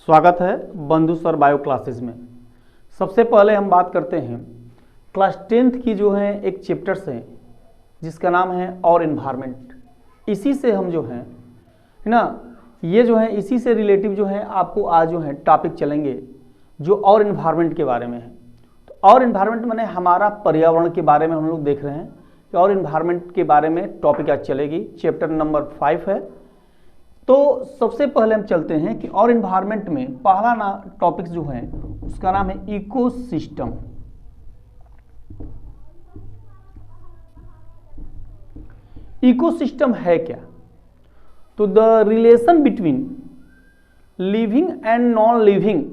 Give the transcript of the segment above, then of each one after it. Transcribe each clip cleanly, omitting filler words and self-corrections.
स्वागत है बंधु सर बायो क्लासेस में। सबसे पहले हम बात करते हैं क्लास 10th की जो है एक चैप्टर्स है जिसका नाम है और इन्वायरमेंट। इसी से हम जो है ना ये जो है इसी से रिलेटिव जो है आपको आज जो है टॉपिक चलेंगे जो और इन्वायरमेंट के बारे में है। तो और इन्वायरमेंट माने हमारा पर्यावरण के बारे में हम लोग देख रहे हैं कि और इन्वायरमेंट के बारे में टॉपिक आज चलेगी। चैप्टर नंबर 5 है। तो सबसे पहले हम चलते हैं कि और इन्वायरमेंट में पहला टॉपिक जो है उसका नाम है इकोसिस्टम। इकोसिस्टम है क्या? तो the relation between living and non living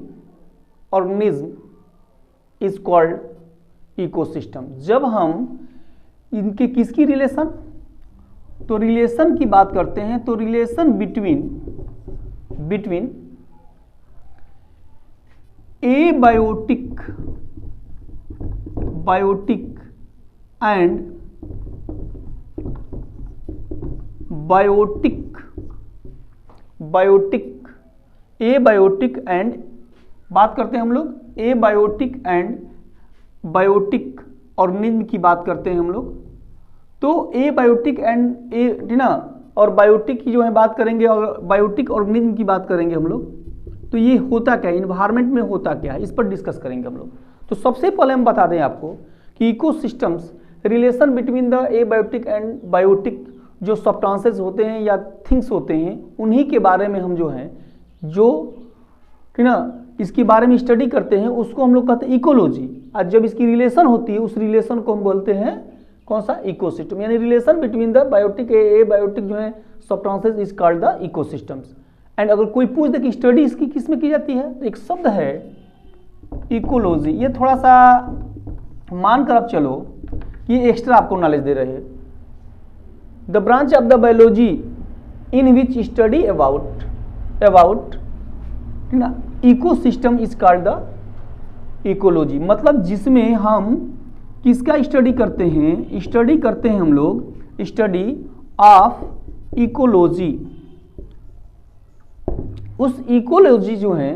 organism is called ecosystem. जब हम इनके किसकी रिलेशन, तो रिलेशन की बात करते हैं तो relation between abiotic and बात करते हैं हम लोग abiotic and biotic organism की बात करते हैं हम लोग। तो ए बायोटिक एंड ए ना और बायोटिक की जो है बात करेंगे और बायोटिक ऑर्गेनिज्म की बात करेंगे हम लोग। तो ये होता क्या है, इन्वायरमेंट में होता क्या है, इस पर डिस्कस करेंगे हम लोग। तो सबसे पहले हम बता दें आपको कि ecosystems relation between the abiotic and biotic जो सब्सटेंसेस होते हैं या थिंग्स होते हैं उन्हीं के बारे में हम जो है जो ना इसके बारे में स्टडी करते हैं उसको हम लोग कहते हैं इकोलॉजी। और जब इसकी रिलेशन होती है उस रिलेशन को हम बोलते हैं कौन सा, इकोसिस्टम। यानी relation between the biotic abiotic जो है substances is called the ecosystems. And अगर कोई पूछ दे कि स्टडी इसकी किस में की जाती है तो एक शब्द है इकोलॉजी। ये थोड़ा सा मान कर आप चलो ये एक्स्ट्रा आपको नॉलेज दे रहे हैं। The branch of the biology in which study about ecosystem is called the ecology. मतलब जिसमें हम किसका स्टडी करते हैं हम लोग स्टडी ऑफ इकोलॉजी। उस इकोलॉजी जो है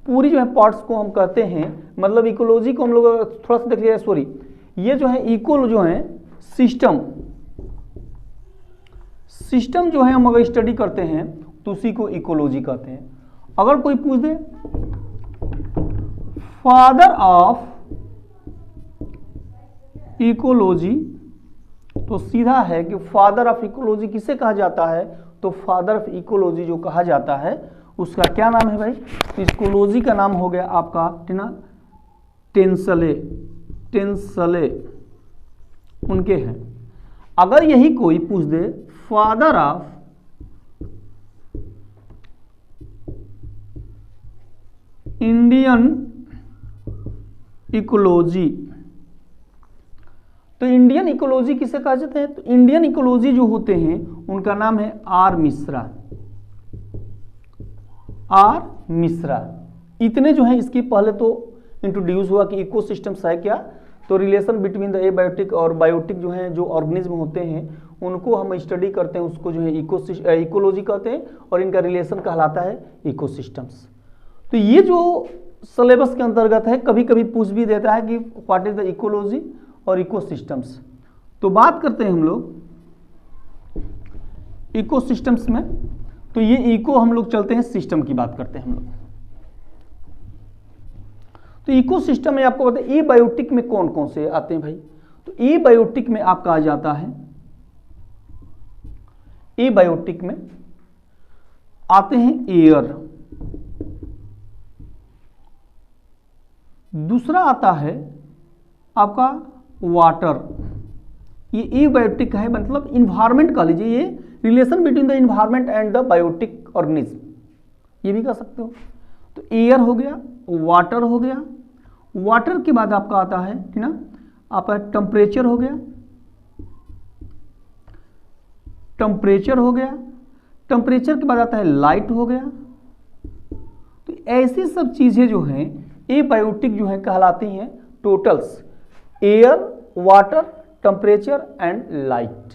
पूरी जो है पार्ट्स को हम कहते हैं, मतलब इकोलॉजी को हम लोग थोड़ा सा देख लिया, सॉरी ये जो है इको जो है सिस्टम जो है हम अगर स्टडी करते हैं तो उसी को इकोलॉजी कहते हैं। अगर कोई पूछ दे फादर ऑफ इकोलॉजी तो सीधा है कि फादर ऑफ इकोलॉजी किसे कहा जाता है, तो फादर ऑफ इकोलॉजी जो कहा जाता है उसका क्या नाम है भाई, तो इकोलॉजी का नाम हो गया आपका टेंसले उनके हैं। अगर यही कोई पूछ दे फादर ऑफ इंडियन इकोलॉजी तो इंडियन इकोलॉजी किसे कहा जाता है, तो इंडियन इकोलॉजी जो होते हैं उनका नाम है आर मिश्रा। इतने जो है इसकी पहले तो इंट्रोड्यूस हुआ कि इकोसिस्टम्स है क्या, तो relation between the abiotic और बायोटिक जो है जो ऑर्गेनिज्म होते हैं उनको हम स्टडी करते हैं उसको जो है इकोलॉजी कहते हैं और इनका रिलेशन कहलाता है इकोसिस्टम्स। तो ये जो सिलेबस के अंतर्गत है, कभी कभी पूछ भी देता है कि व्हाट इज द इकोलॉजी और इकोसिस्टम्स। तो बात करते हैं हम लोग इकोसिस्टम्स में। तो ये इको हम लोग चलते हैं सिस्टम की बात करते हैं हम लोग। तो इकोसिस्टम में आपको बताए ए बायोटिक में कौन कौन से आते हैं भाई, तो ए बायोटिक में आपका आ जाता है, ए बायोटिक में आते हैं एयर, दूसरा आता है आपका वाटर। ये ए बायोटिक है, मतलब इन्वायरमेंट कह लीजिए, ये relation between the environment and the biotic organism ये भी कह सकते हो। तो एयर हो गया, वाटर हो गया, वाटर के बाद आपका आता है कि ना आपका टेम्परेचर हो गया, टेम्परेचर के बाद आता है लाइट हो गया। तो ऐसी सब चीजें जो हैं ए बायोटिक जो है कहलाती हैं totals, air, water, temperature and light.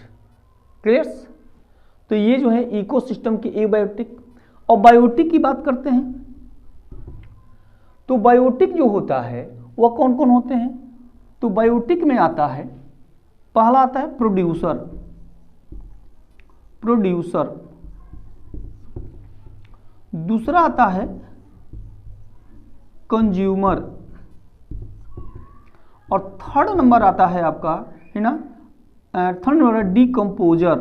Clears? तो ये जो है इकोसिस्टम की ए बायोटिक। और बायोटिक की बात करते हैं तो बायोटिक जो होता है वह कौन कौन होते हैं? तो बायोटिक में आता है, पहला आता है प्रोड्यूसर, दूसरा आता है कंज्यूमर, और थर्ड नंबर आता है आपका, है ना, थर्ड नंबर डीकंपोजर।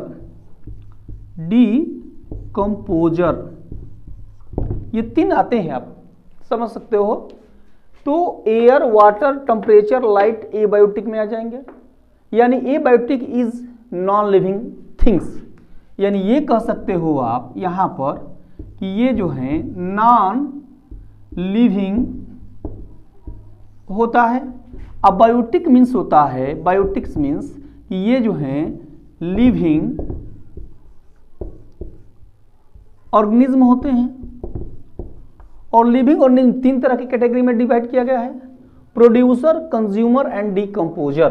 ये तीन आते हैं, आप समझ सकते हो। तो air, water, temperature, light abiotic में आ जाएंगे। यानी abiotic is non living things, यानी ये कह सकते हो आप यहाँ पर कि ये जो है नॉन लिविंग होता है। अब बायोटिक मीन्स होता है, बायोटिक्स मीन्स कि ये जो है लिविंग ऑर्गेनिज्म होते हैं। और लिविंग ऑर्गेनिज्म तीन तरह की कैटेगरी में डिवाइड किया गया है, प्रोड्यूसर, कंज्यूमर एंड डीकंपोजर।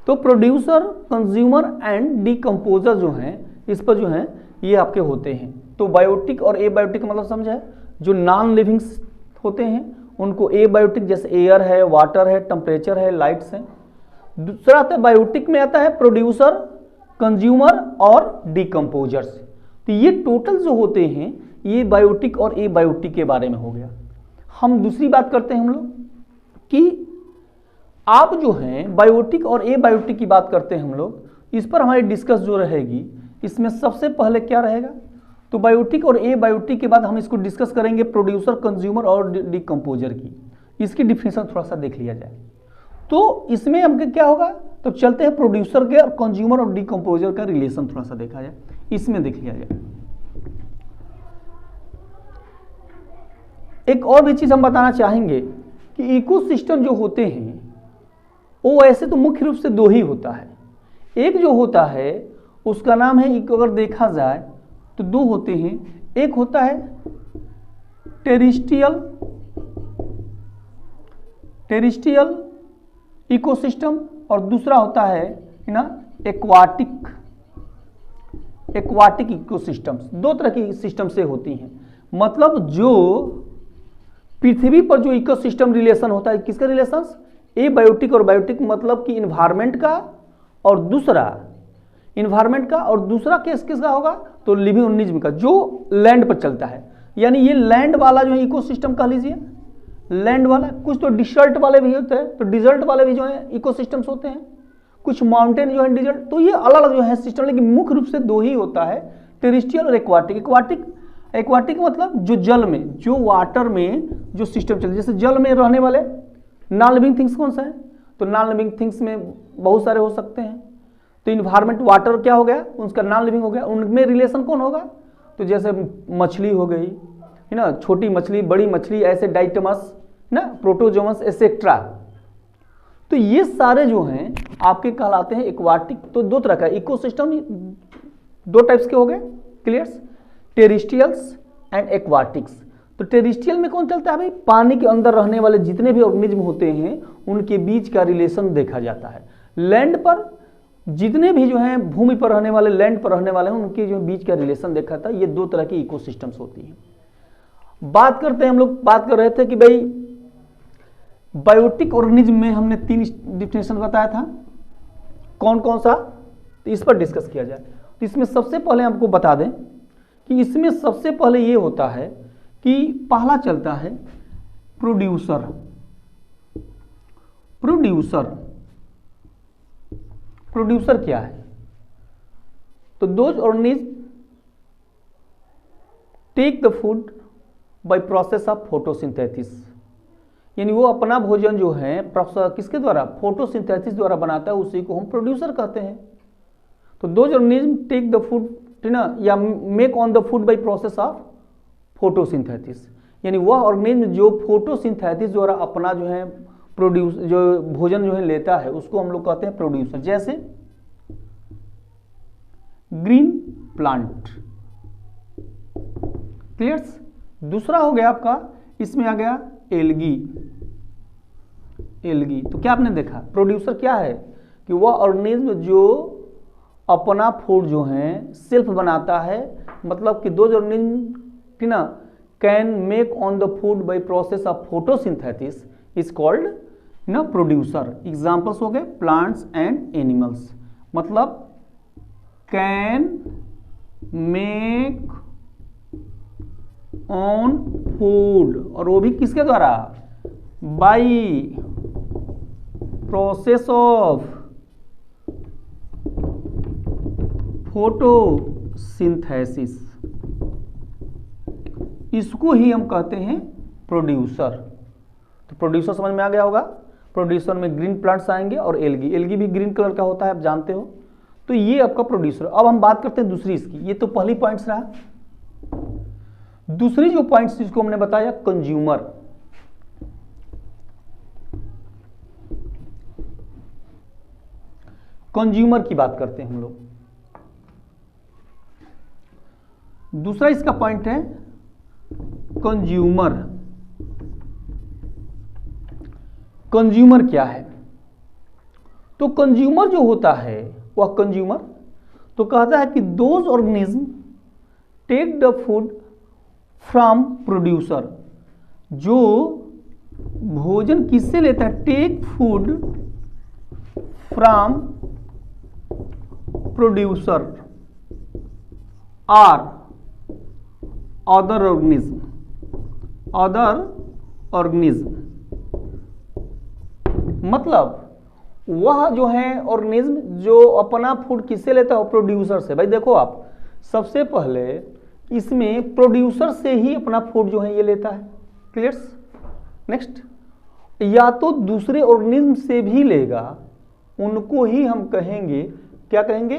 तो प्रोड्यूसर, कंज्यूमर एंड डीकंपोजर जो हैं, इस पर जो है ये आपके होते हैं। तो बायोटिक और एबायोटिक मतलब समझे, जो नॉन लिविंग्स होते हैं उनको एबायोटिक, जैसे एयर है, वाटर है, टेम्परेचर है, लाइट्स हैं। दूसरा आता है बायोटिक में आता है प्रोड्यूसर, कंज्यूमर और डीकंपोजर्स। तो ये टोटल जो होते हैं ये बायोटिक और एबायोटिक के बारे में हो गया। हम दूसरी बात करते हैं हम लोग कि आप जो हैं बायोटिक और एबायोटिक की बात करते हैं हम लोग, इस पर हमारी डिस्कस जो रहेगी, इसमें सबसे पहले क्या रहेगा, तो बायोटिक और एबायोटिक के बाद हम इसको डिस्कस करेंगे प्रोड्यूसर, कंज्यूमर और डीकंपोजर की। इसकी डिफिनेशन थोड़ा सा देख लिया जाए। तो इसमें हमके क्या होगा, तो चलते हैं प्रोड्यूसर के और कंज्यूमर और डीकंपोजर का रिलेशन थोड़ा सा देखा जाए, इसमें देख लिया जाए। एक और भी चीज हम बताना चाहेंगे कि इकोसिस्टम जो होते हैं वो ऐसे तो मुख्य रूप से दो ही होता है। एक जो होता है उसका नाम है, अगर देखा जाए तो दो होते हैं, एक होता है टेरिस्ट्रियल इकोसिस्टम और दूसरा होता है ना एक्वाटिक इकोसिस्टम्स। दो तरह की सिस्टम से होती हैं। मतलब जो पृथ्वी पर जो इकोसिस्टम रिलेशन होता है, किसका रिलेशन, एबायोटिक और बायोटिक, मतलब कि इन्वायरमेंट का और दूसरा केस किसका होगा, तो लिविंग ऑर्गेनिज्म का, जो लैंड पर चलता है। यानी ये लैंड वाला जो है इकोसिस्टम कह लीजिए, लैंड वाला। कुछ तो डिसर्ट वाले भी होते हैं, तो डिजर्ट वाले भी जो है इकोसिस्टम्स होते हैं। कुछ माउंटेन जो है डिजर्ट, तो ये अलग अलग जो है सिस्टम, लेकिन मुख्य रूप से दो ही होता है, टेरिस्ट्रियल और एक्वाटिक। एक्वाटिक मतलब जो जल में, जो वाटर में जो सिस्टम चलते, जैसे जल में रहने वाले नॉन लिविंग थिंग्स कौन सा है, तो नॉन लिविंग थिंग्स में बहुत सारे हो सकते हैं। तो इन्वायरमेंट, वाटर क्या हो गया, उसका नॉन लिविंग हो गया। उनमें रिलेशन कौन होगा, तो जैसे मछली हो गई है ना, छोटी मछली, बड़ी मछली, ऐसे डाइटमस ना, प्रोटोजोमस एसेट्रा। तो ये सारे जो हैं आपके कहलाते हैं एक्वाटिक। तो दो तरह का इकोसिस्टम, दो टाइप्स के हो गए, क्लियर्स, टेरिस्ट्रियल्स एंड एक्वाटिक्स। तो टेरिस्ट्रियल में कौन चलता है भाई, पानी के अंदर रहने वाले जितने भी ऑर्गेनिज्म होते हैं उनके बीच का रिलेशन देखा जाता है। लैंड पर जितने भी जो हैं भूमि पर रहने वाले, लैंड पर रहने वाले हैं, उनके जो बीच का रिलेशन देखा था। ये दो तरह की इकोसिस्टम्स होती हैं। बात करते हैं, हम लोग बात कर रहे थे कि भाई बायोटिक ऑर्गेनिज्म में हमने तीन डिफिनेशन बताया था, कौन कौन सा, तो इस पर डिस्कस किया जाए। तो इसमें सबसे पहले आपको बता दें कि इसमें सबसे पहले ये होता है कि पहला चलता है प्रोड्यूसर। प्रोड्यूसर क्या है, तो those organism take the food by process of photosynthesis, यानी वो अपना भोजन जो है किसके द्वारा, फोटोसिंथेसिस द्वारा बनाता है, उसी को हम प्रोड्यूसर कहते हैं। तो those organism take the food ना, या make on the food by process of photosynthesis, यानी वह ऑर्गेनिज्म जो फोटोसिंथेसिस द्वारा अपना जो है जो भोजन जो है लेता है, उसको हम लोग कहते हैं प्रोड्यूसर। जैसे ग्रीन प्लांट, क्लियर्स। दूसरा हो गया आपका, इसमें आ गया एल्गी। तो क्या आपने देखा, प्रोड्यूसर क्या है कि वह ऑर्गेनिज्म जो अपना फूड जो है सेल्फ बनाता है, मतलब कि दो ऑर्गेनिज्म ना can make on the food by process of photosynthesis is called ना प्रोड्यूसर। एग्जाम्पल्स हो गए प्लांट्स एंड एनिमल्स, मतलब कैन मेक ऑन फूड, और वो भी किसके द्वारा, बाई प्रोसेस ऑफ फोटोसिंथेसिस, इसको ही हम कहते हैं प्रोड्यूसर। तो प्रोड्यूसर समझ में आ गया होगा। प्रोड्यूसर में ग्रीन प्लांट्स आएंगे और एल्गी, एल्गी भी ग्रीन कलर का होता है, आप जानते हो। तो ये आपका प्रोड्यूसर। अब हम बात करते हैं दूसरी इसकी, ये तो पहली पॉइंट्स रहा। दूसरी जो पॉइंट्स जिसको हमने बताया कंज्यूमर। कंज्यूमर की बात करते हैं हम लोग। दूसरा इसका पॉइंट है कंज्यूमर। कंज्यूमर क्या है? तो कंज्यूमर जो होता है वह कंज्यूमर तो कहता है कि those organism take the food from producer, जो भोजन किससे लेता है, take food from producer or other organism, other organism, मतलब वह जो है ऑर्गेनिज्म जो अपना फूड किससे लेता है, प्रोड्यूसर से। भाई देखो आप, सबसे पहले इसमें प्रोड्यूसर से ही अपना फूड जो है ये लेता है। क्लियर? नेक्स्ट, या तो दूसरे ऑर्गेनिज्म से भी लेगा, उनको ही हम कहेंगे, क्या कहेंगे,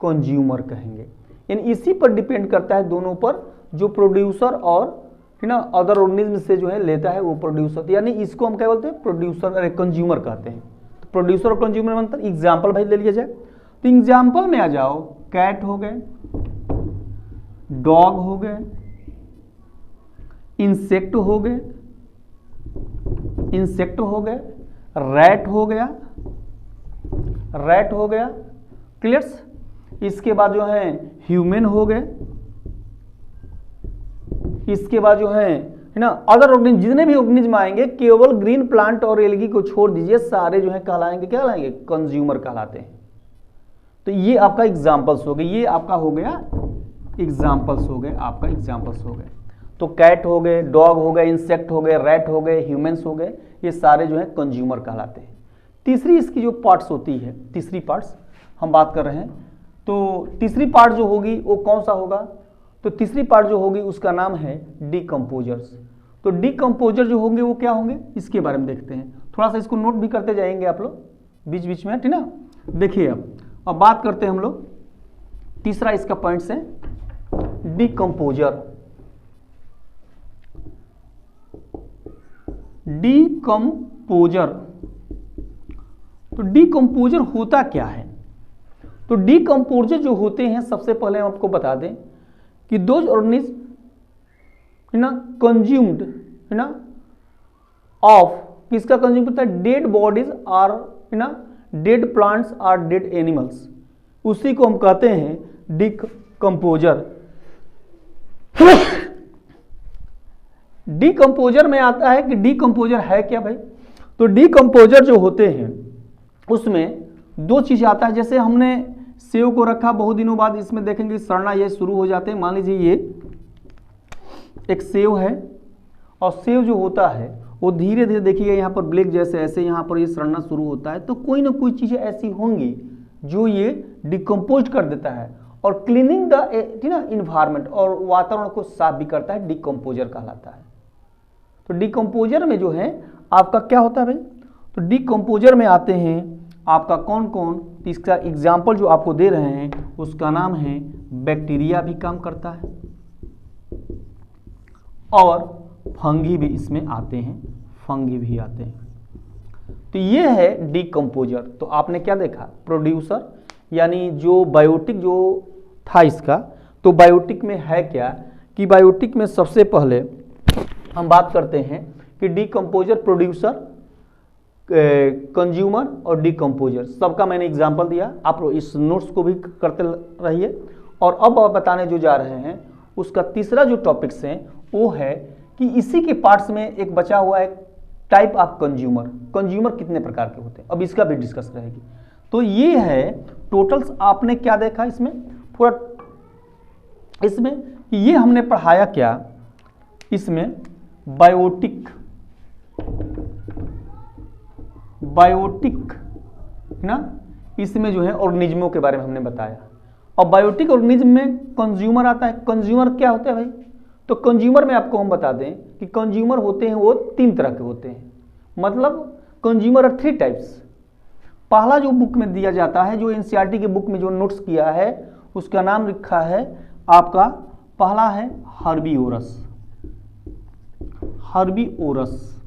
कंज्यूमर कहेंगे। यानी इसी पर डिपेंड करता है दोनों पर, जो प्रोड्यूसर और है ना अदर ऑर्गेनिज्म से जो है लेता है वो प्रोड्यूसर, यानी इसको हम क्या बोलते हैं, प्रोड्यूसर, अरे कंज्यूमर कहते हैं। तो प्रोड्यूसर और कंज्यूमर में अंतर। एग्जाम्पल भाई ले लिया जाए, तो एग्जाम्पल में आ जाओ, कैट हो गए, डॉग हो गए, इंसेक्ट हो गए, इंसेक्ट हो गए, रैट हो गया, रैट हो गया। क्लियर्स? इसके बाद जो है ह्यूमन हो गए, इसके बाद जो है ना अदर ऑर्गेनिज्म, जितने भी ऑर्गेनिज्म आएंगे केवल ग्रीन प्लांट और एल्गी को छोड़ दीजिए, सारे जो है कहलाएंगे, क्या कहलाएंगे, कंज्यूमर कहलाते हैं। तो ये आपका एग्जाम्पल्स हो गए, ये आपका हो गया एग्जाम्पल्स हो गए, आपका एग्जाम्पल्स हो गए। तो कैट हो गए, डॉग हो गए, इंसेक्ट हो गए, रैट हो गए, ह्यूमंस हो गए, ये सारे जो है कंज्यूमर कहलाते हैं। तीसरी इसकी जो पार्ट्स होती है, तीसरी पार्ट्स हम बात कर रहे हैं, तो तीसरी पार्ट जो होगी वो कौन सा होगा, तो तीसरी पार्ट जो होगी उसका नाम है डिकम्पोजर्स। तो डिकम्पोजर जो होंगे वो क्या होंगे, इसके बारे में देखते हैं। थोड़ा सा इसको नोट भी करते जाएंगे आप लोग बीच बीच में, ठीक ना। देखिए अब बात करते हैं हम लोग, तीसरा इसका पॉइंट है डिकम्पोजर। डिकम्पोजर, तो डिकम्पोजर होता क्या है? तो डिकम्पोजर जो होते हैं, सबसे पहले हम आपको बता दें कि दोज ऑर्गेनिज्म है ना कंज्यूम्ड, है ना ऑफ, किसका कंज्यूम करता है, डेड बॉडीज आर, है ना dead plants or dead animals, उसी को हम कहते हैं डिकम्पोजर। डिकम्पोजर में आता है कि डिकम्पोजर है क्या भाई, तो डिकम्पोजर जो होते हैं उसमें दो चीज आता है। जैसे हमने सेव को रखा, बहुत दिनों बाद इसमें देखेंगे सड़ना ये शुरू हो जाते हैं। मान लीजिए ये एक सेव है, और सेव जो होता है वो धीरे धीरे देखिएगा यहाँ पर ब्लैक जैसे ऐसे यहाँ पर ये सड़ना शुरू होता है, तो कोई ना कोई चीजें ऐसी होंगी जो ये डिकम्पोज कर देता है और क्लीनिंग द ना इन्वायरमेंट, और वातावरण को साफ भी करता है, डिकम्पोजर कहलाता है। तो डिकम्पोजर में जो है आपका क्या होता है भाई, तो डिकम्पोजर में आते हैं आपका कौन कौन, इसका एग्जाम्पल जो आपको दे रहे हैं उसका नाम है बैक्टीरिया भी काम करता है, और फंगी भी इसमें आते हैं, फंगी भी आते हैं। तो ये है डिकम्पोजर। तो आपने क्या देखा, प्रोड्यूसर यानी जो बायोटिक जो था इसका, तो बायोटिक में है क्या कि बायोटिक में सबसे पहले हम बात करते हैं कि डिकम्पोजर, प्रोड्यूसर, कंज्यूमर और डिकम्पोजर, सबका मैंने एग्जांपल दिया। आप इस नोट्स को भी करते रहिए। और अब आप बताने जो जा रहे हैं उसका तीसरा जो टॉपिक्स हैं वो है कि इसी के पार्ट्स में एक बचा हुआ है टाइप ऑफ कंज्यूमर। कंज्यूमर कितने प्रकार के होते हैं, अब इसका भी डिस्कस रहेगी। तो ये है टोटल्स। आपने क्या देखा इसमें पूरा, इसमें ये हमने पढ़ाया क्या, इसमें बायोटिक ना, इसमें जो है ऑर्गेनिज्मों के बारे में हमने बताया। और बायोटिक ऑर्गेनिज्म में कंज्यूमर आता है। कंज्यूमर क्या होता है भाई, तो कंज्यूमर में आपको हम बता दें कि कंज्यूमर होते हैं वो 3 तरह के होते हैं। मतलब कंज्यूमर आर 3 टाइप्स। पहला जो बुक में दिया जाता है, जो एनसीईआरटी के बुक में जो नोट्स किया है, उसका नाम लिखा है आपका, पहला है हर्बीवोरस। हर्बीवोरस,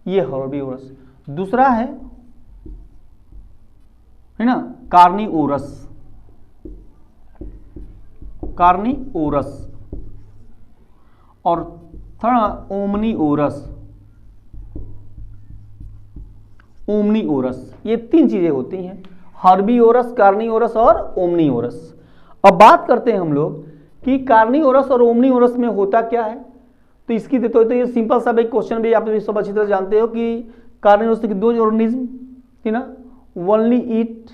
ये हर्बीवोरस। दूसरा है ना कार्निवोरस। कार्निवोरस। और थर्ड ओमनीवोरस। ओमनीवोरस। ये 3 चीजें होती हैं, हर्बीवोरस, कार्निवोरस और ओमनीवोरस। अब बात करते हैं हम लोग कि कार्निवोरस और ओमनीवोरस में होता क्या है। तो इसकी तो ये सिंपल सा एक क्वेश्चन भी आप सब अच्छी तरह जानते हो कि कार्निवोरस की 2 ऑर्गेनिज्म थी ना, ओनली ईट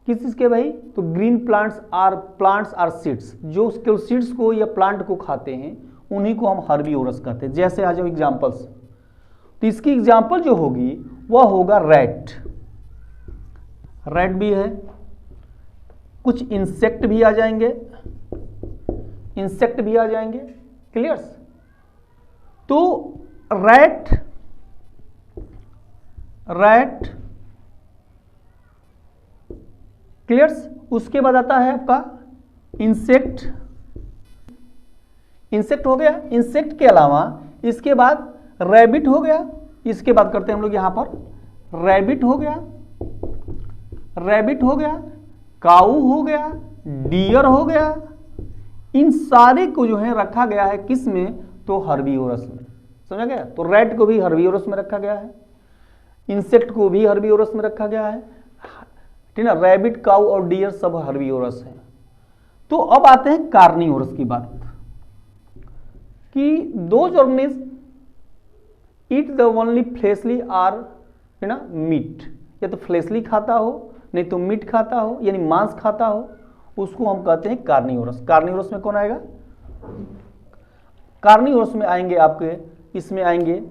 किस चीज के भाई, तो ग्रीन प्लांट्स आर सीड्स। जो उसके सीड्स को या प्लांट को खाते हैं उन्हीं को हम हर्बीवोरस कहते हैं। जैसे आ जाओ एग्जांपल्स, तो इसकी एग्जांपल जो होगी वह होगा रैट। रैट भी है, कुछ इंसेक्ट भी आ जाएंगे, क्लियर्स। तो रैट क्लियर्स। उसके बाद आता है आपका इंसेक्ट हो गया। इंसेक्ट के अलावा इसके बाद रैबिट हो गया। इसके बाद करते हैं हम लोग यहां पर रैबिट हो गया, काऊ हो गया, डियर हो गया। इन सारे को जो है रखा गया है किस में, तो हर्बीवोरस में। समझा गया। तो रैट को भी हर्बीवोरस में रखा गया है, इंसेक्ट को भी हर्बीवोरस में रखा गया है, ठीक है ना। रैबिट, काऊ और डियर सब हर्बीवोरस है। तो अब आते हैं कार्निवोरस की बात, कि those organism eat the only fleshly are, है ना, मीट। या तो फ्लेशली खाता हो, नहीं तो मीट खाता हो, यानी मांस खाता हो, उसको हम कहते हैं कार्निवोरस। कार्निवोरस में कौन आएगा, कार्निवोरस में आएंगे आपके, इसमें आएंगे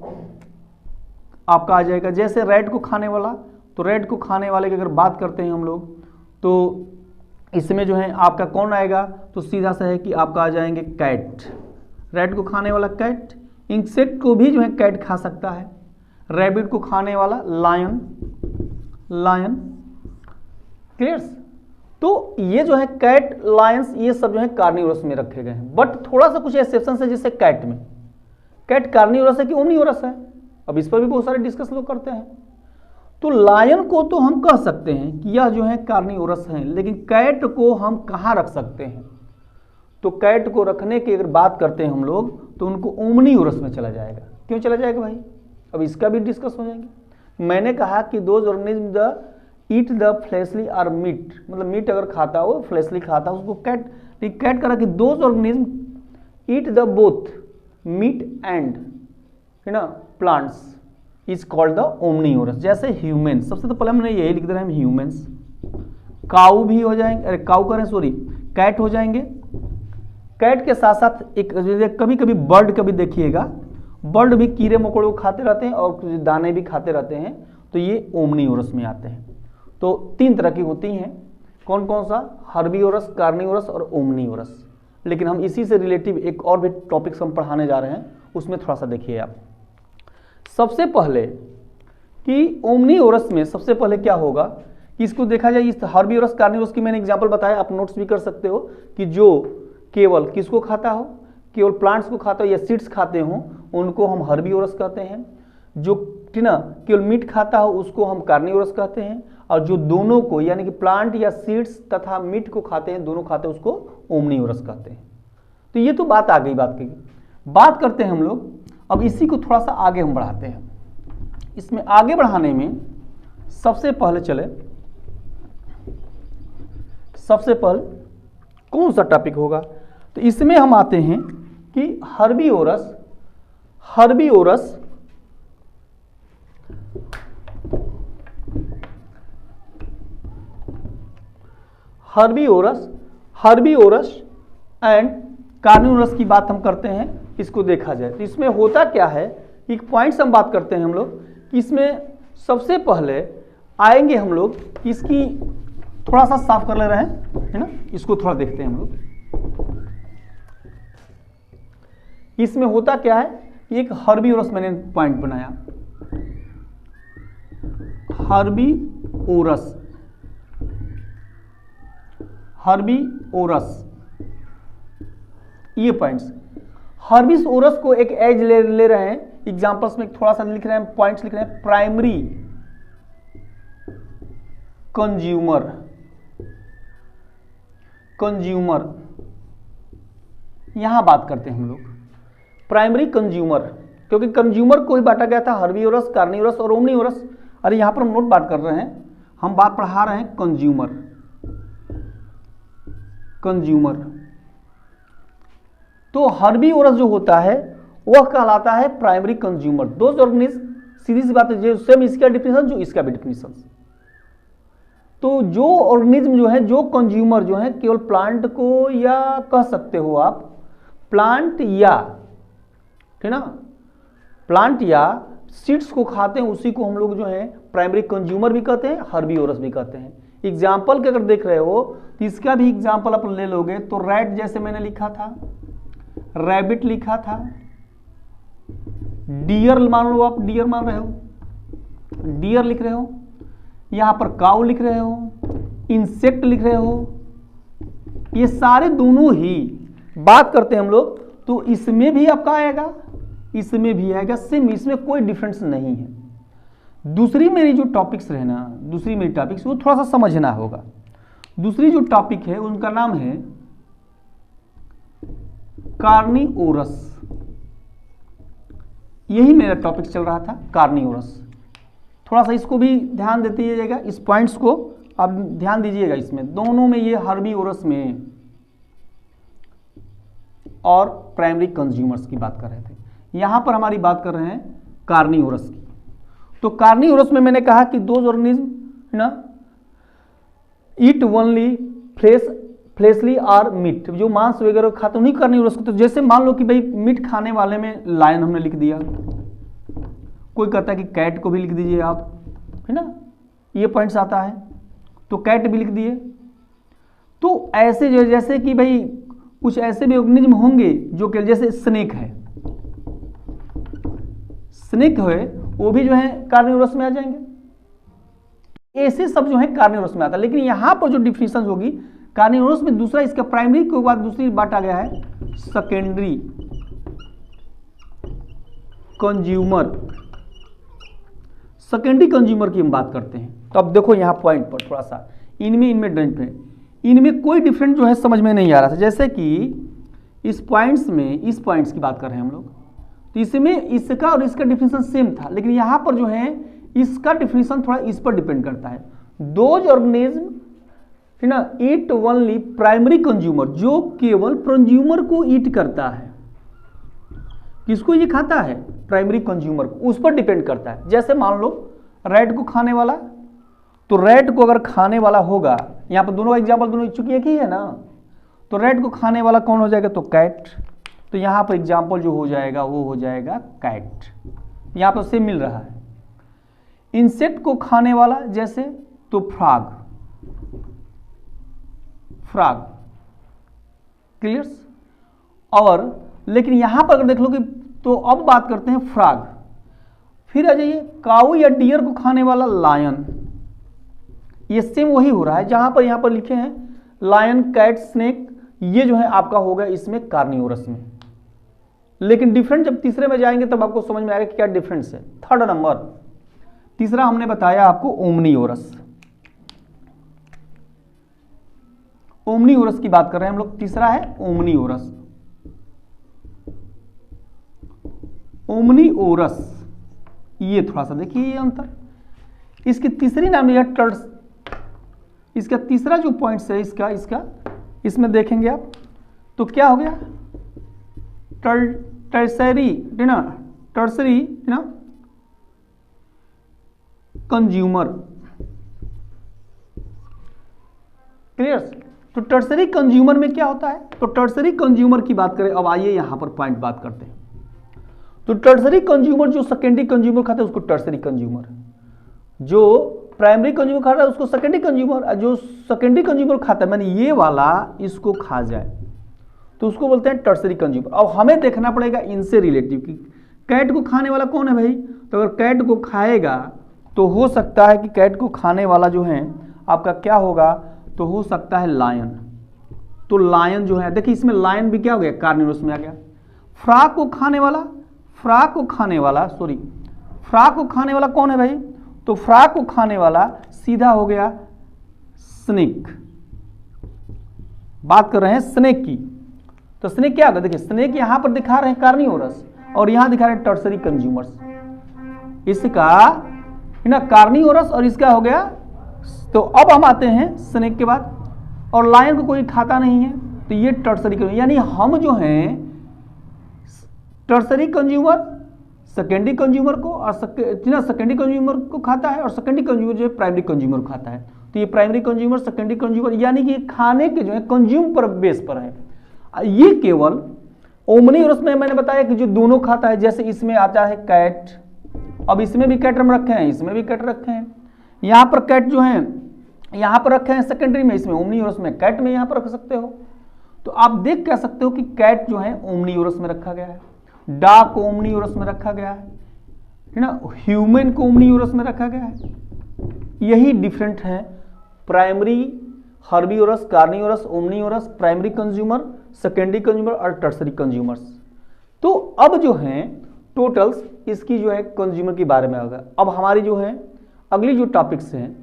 आपका आ जाएगा जैसे रैट को खाने वाला। तो रैट को खाने वाले की अगर बात करते हैं हम लोग, तो इसमें जो है आपका कौन आएगा, तो सीधा सा है कि आपका आ जाएंगे कैट। रैट को खाने वाला कैट। इंसेक्ट को भी जो है कैट खा सकता है। रैबिट को खाने वाला लायन, क्लियर्स। तो ये जो है कैट, लायंस, ये सब जो है कार्निवोरस में रखे गए हैं। बट थोड़ा सा कुछ एक्सेप्शन है, जैसे कैट में, कैट कार्निवोरस है कि ओमनीवोरस है, अब इस पर भी बहुत सारे डिस्कस लोग करते हैं। तो लायन को तो हम कह सकते हैं कि यह जो है कार्निवोरस है, लेकिन कैट को हम कहाँ रख सकते हैं, तो कैट को रखने की अगर बात करते हैं हम लोग, तो उनको ओमनीवोरस में चला जाएगा। क्यों चला जाएगा भाई, अब इसका भी डिस्कस हो जाएंगे। मैंने कहा कि those organism the eat the fleshly are meat, मतलब मीट अगर खाता हो, फ्लेशली खाता हो, उसको कैट। कैट करा कि those organism eat the both meat and, है ना, plants is called the omnivorous. जैसे ह्यूमन, सबसे तो पहले हमने यही लिख दे रहे हैं ह्यूमंस। काऊ भी हो जाएंगे, अरे काऊ करें सॉरी, कैट हो जाएंगे। कैट के साथ साथ एक कभी कभी बर्ड का भी देखिएगा, बर्ड भी कीड़े मकोड़े को खाते रहते हैं और दाने भी खाते रहते हैं, तो ये ओमनीवोरस में आते हैं। तो 3 तरह की होती हैं, कौन कौन सा, हर्बीवोरस, कार्निवोरस और ओमनीवोरस। लेकिन हम इसी से रिलेटिव एक और भी टॉपिक्स हम पढ़ाने जा रहे हैं, उसमें थोड़ा सा देखिए आप। सबसे पहले कि ओमनीवोरस में सबसे पहले क्या होगा कि इसको देखा जाए, इस हर्बीवोरस, कार्निवोरस की मैंने एग्जांपल बताया, आप नोट्स भी कर सकते हो, कि जो केवल किसको खाता हो, केवल प्लांट्स को खाता हो या सीड्स खाते हो, उनको हम हर्बीवोरस कहते हैं। जो ना केवल मीट खाता हो उसको हम कार्निवोरस कहते हैं, और जो दोनों को यानी कि प्लांट या सीड्स तथा मीट को खाते हैं, दोनों खाते हैं, उसको ओमनीवोरस कहते हैं। तो ये तो बात आ गई, बात करते हैं हम लोग। अब इसी को थोड़ा सा आगे हम बढ़ाते हैं। इसमें आगे बढ़ाने में सबसे पहले कौन सा टॉपिक होगा, तो इसमें हम आते हैं कि हर्बीवोरस एंड कार्निवोरस की बात हम करते हैं। इसको देखा जाए तो इसमें होता क्या है, एक पॉइंट्स हम बात करते हैं हम लोग कि इसमें सबसे पहले आएंगे हम लोग, इसकी थोड़ा सा साफ कर ले रहे हैं, है ना, इसको थोड़ा देखते हैं हम लोग। इसमें होता क्या है, एक हर्बीवोरस मैंने पॉइंट बनाया, हर्बीवोरस ये पॉइंट्स। हर्बीवोरस को एक एज ले रहे हैं, एग्जांपल्स में थोड़ा सा लिख रहे हैं, पॉइंट्स लिख रहे हैं। प्राइमरी कंज्यूमर यहां बात करते हैं हम लोग, प्राइमरी कंज्यूमर, क्योंकि कंज्यूमर को ही बांटा गया था हर्बीवोरस, कार्निवोरस और ओमनीवोरस। अरे यहां पर हम नोट बात कर रहे हैं, हम बात पढ़ा रहे हैं कंज्यूमर। तो हर्बीवोरस जो होता है वह कहलाता है प्राइमरी कंज्यूमर। दोज ऑर्गेनिज्म, सीधी सी बात है, जो सेम इसका डिफिनेशन जो इसका भी डिफिनेशन। तो जो ऑर्गेनिज्म जो है, जो कंज्यूमर जो है, केवल प्लांट को या कह सकते हो आप प्लांट या, ठीक ना, प्लांट या सीड्स को खाते हैं, उसी को हम लोग जो है प्राइमरी कंज्यूमर भी कहते हैं, हर्बीवोरस भी कहते हैं। एग्जाम्पल के अगर देख रहे हो तो इसका भी एग्जाम्पल अपन ले लोगे तो रैट जैसे मैंने लिखा था, रैबिट लिखा था, डियर मान लो, आप डियर मान रहे हो, डियर लिख रहे हो, यहां पर काऊ लिख रहे हो, इंसेक्ट लिख रहे हो, ये सारे दोनों ही बात करते हैं हम लोग। तो इसमें भी आपका आएगा, इसमें भी आएगा, सेम, इसमें कोई डिफरेंस नहीं है। दूसरी मेरी जो टॉपिक्स रहे ना, दूसरी मेरी टॉपिक्स वो थोड़ा सा समझना होगा। दूसरी जो टॉपिक है उनका नाम है कार्निवोरस, यही मेरा टॉपिक चल रहा था, कार्निवोरस। थोड़ा सा इसको भी ध्यान देते जाइएगा, इस पॉइंट्स को आप ध्यान दीजिएगा। इसमें दोनों में, ये हर्बीवोरस में और प्राइमरी कंज्यूमर्स की बात कर रहे थे, यहां पर हमारी बात कर रहे हैं कार्निवोरस की। तो कार्निवोरस में मैंने कहा कि दोज ऑर्गेनिज्म ना ईट ओनली फ्लेशली और मीट, जो मांस वगैरह खाते उन्हीं कार्निवोरस को। तो जैसे मान लो कि भाई मीट खाने वाले में लायन हमने लिख दिया, कोई कहता है कि कैट को भी लिख दीजिए आप, है ना, ये पॉइंट्स आता है, तो कैट भी लिख दिए। तो ऐसे जो जैसे कि भाई कुछ ऐसे भी ऑर्गेनिज्म होंगे जो कि जैसे स्नेक है, स्नेक है, वो भी जो है कार्निवोरस में आ जाएंगे। ऐसे सब जो है कार्निवोरस में आता है। लेकिन यहां पर जो डिफिनेशन होगी कार्निवोरस में, दूसरा इसका प्राइमरी के बाद दूसरी बांटा गया है सेकेंडरी कंज्यूमर। सेकेंडरी कंज्यूमर की हम बात करते हैं। तो अब देखो यहां पॉइंट पर थोड़ा सा इनमें कोई डिफरेंट जो है समझ में नहीं आ रहा था। जैसे कि इस पॉइंट्स में, इस पॉइंट्स की बात कर रहे हैं हम लोग, तो इसमें इसका और इसका डिफिनेशन सेम था, लेकिन यहां पर जो है इसका डिफिनेशन थोड़ा इस पर डिपेंड करता है। दोज ऑर्गेनिज्म, है ना, ईट ओनली प्राइमरी कंज्यूमर, जो केवल कंज्यूमर को ईट करता है। किसको ये खाता है? प्राइमरी कंज्यूमर को, उस पर डिपेंड करता है। जैसे मान लो रैट को खाने वाला, तो रैट को अगर खाने वाला होगा, यहां पर दोनों एग्जाम्पल दोनों चूंकि एक ही है ना, तो रैट को खाने वाला कौन हो जाएगा? तो कैट। तो यहां पर एग्जाम्पल जो हो जाएगा वो हो जाएगा कैट, यहां पर सेम मिल रहा है। इंसेक्ट को खाने वाला जैसे तो फ्रॉग, क्लियर्स। और लेकिन यहां पर अगर देख लो कि, तो अब बात करते हैं फ्रॉग। फिर आ जाइए काऊ या डियर को खाने वाला लायन, ये सेम वही हो रहा है जहां पर यहां पर लिखे हैं लायन, कैट, स्नेक, ये जो है आपका होगा इसमें कार्निवोरस में। लेकिन डिफरेंस जब तीसरे में जाएंगे तब आपको समझ में आएगा कि क्या डिफरेंस है। थर्ड नंबर, तीसरा हमने बताया आपको ओमनीवोरस। ओमनीवोरस की बात कर रहे हैं हम लोग, तीसरा है ओमनीवोरस। ओमनीवोरस, ये थोड़ा सा देखिए ये अंतर। इसकी तीसरी नाम लिया इसका तीसरा जो पॉइंट्स है इसका इसमें देखेंगे आप, तो क्या हो गया, टर्सरी है ना, टर्सरी है ना कंज्यूमर। क्लियर। तो टर्सरी कंज्यूमर में क्या होता है, तो टर्सरी कंज्यूमर की बात करें। अब आइए यहां पर पॉइंट बात करते हैं। तो टर्सरी कंज्यूमर जो सेकेंडरी कंज्यूमर खाता है उसको टर्सरी कंज्यूमर, जो प्राइमरी कंज्यूमर खाता है उसको सेकेंडरी कंज्यूमर, जो सेकेंडरी कंज्यूमर खाता है मैंने ये वाला इसको खा जाए तो उसको बोलते हैं टर्सरी कंज्यूमर। अब हमें देखना पड़ेगा इनसे रिलेटिव कि कैट को खाने वाला कौन है भाई। तो अगर कैट को खाएगा तो हो सकता है कि कैट को खाने वाला जो है आपका क्या होगा, तो हो सकता है लायन। तो लायन जो है, देखिए इसमें लायन भी क्या हो गया, कार्निवोरस में आ गया। फ्रॉग को खाने वाला, फ्रॉग को खाने वाला सॉरी फ्रॉग को खाने वाला कौन है भाई, तो फ्रॉग को खाने वाला सीधा हो गया स्नेक। बात कर रहे हैं स्नेक की, तो स्नेक क्या होगा, देखिए स्नेक यहां पर दिखा रहे हैं कार्निवोरस और यहां दिखा रहे हैं टर्सरी कंज्यूमर्स। इसका ना कार्निवोरस और इसका हो गया। तो अब हम आते हैं स्नेक के बाद, और लायन को कोई खाता नहीं है तो ये टर्सरी कंज्यूमर, यानी हम जो हैं टर्सरी कंज्यूमर सेकेंडरी कंज्यूमर को और सेकेंडरी कंज्यूमर को खाता है, और सेकेंडरी कंज्यूमर जो है प्राइमरी कंज्यूमर को खाता है। तो ये प्राइमरी कंज्यूमर सेकेंडरी कंज्यूमर यानी कि खाने के जो है कंज्यूम पर बेस पर है। ये केवल ओमनीवोरस में मैंने बताया कि जो दोनों खाता है, जैसे इसमें आता है कैट, अब इसमें भी कैट हम रखे हैं, इसमें भी कैट रखे हैं, यहाँ पर कैट जो है यहाँ पर रखे हैं सेकेंडरी में, इसमें ओमनीवोरस में कैट में यहाँ पर रख सकते हो। तो आप देख कह सकते हो कि कैट जो है ओमनीवोरस में रखा गया है, डॉग को ओमनीवोरस में रखा गया है ना, ह्यूमन को ओमनीवोरस में रखा गया है। यही डिफरेंट है primary herbivorous, carnivorous, omnivorous, primary consumer, secondary consumer और टर्सरी कंज्यूमर्स। तो अब जो है टोटल्स इसकी जो है कंज्यूमर के बारे में होगा। अब हमारी जो है अगली जो टॉपिक्स हैं,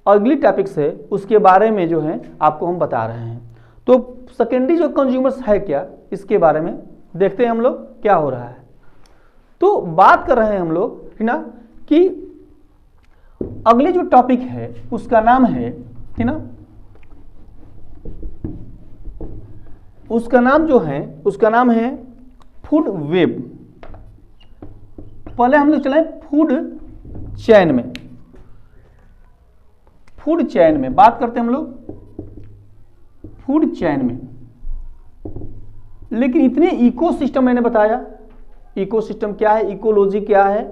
अगली टॉपिक्स है उसके बारे में जो है आपको हम बता रहे हैं। तो सेकेंडरी जो कंज्यूमर्स है क्या, इसके बारे में देखते हैं हम लोग क्या हो रहा है। तो बात कर रहे हैं हम लोग है ना कि अगली जो टॉपिक है उसका नाम है ना, उसका नाम है फूड वेब। पहले हम लोग चले फूड चैन में, फूड चैन में बात करते हैं हम लोग फूड चैन में। लेकिन इतने इकोसिस्टम मैंने बताया, इकोसिस्टम क्या है, इकोलॉजी क्या है,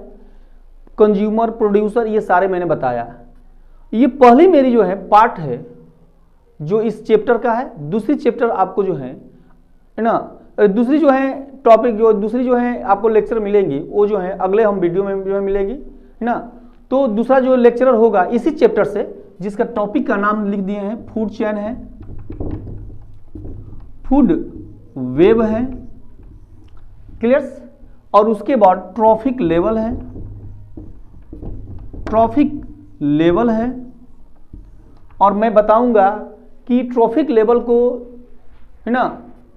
कंज्यूमर, प्रोड्यूसर, ये सारे मैंने बताया। ये पहली मेरी जो है पार्ट है जो इस चैप्टर का है। दूसरी चैप्टर आपको जो है ना, दूसरी जो है टॉपिक जो दूसरी जो है आपको लेक्चर मिलेंगी वो जो है अगले हम वीडियो में मिलेगी है ना। तो दूसरा जो लेक्चरर होगा इसी चैप्टर से, जिसका टॉपिक का नाम लिख दिए हैं फूड चैन है, फूड वेब है, क्लियर। और उसके बाद ट्रॉफिक लेवल है, ट्रॉफिक लेवल है, और मैं बताऊंगा कि ट्रॉफिक लेवल को है ना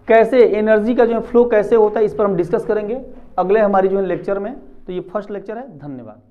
कैसे एनर्जी का जो है फ्लो कैसे होता है, इस पर हम डिस्कस करेंगे अगले हमारी जो है लेक्चर में। तो ये फर्स्ट लेक्चर है। धन्यवाद।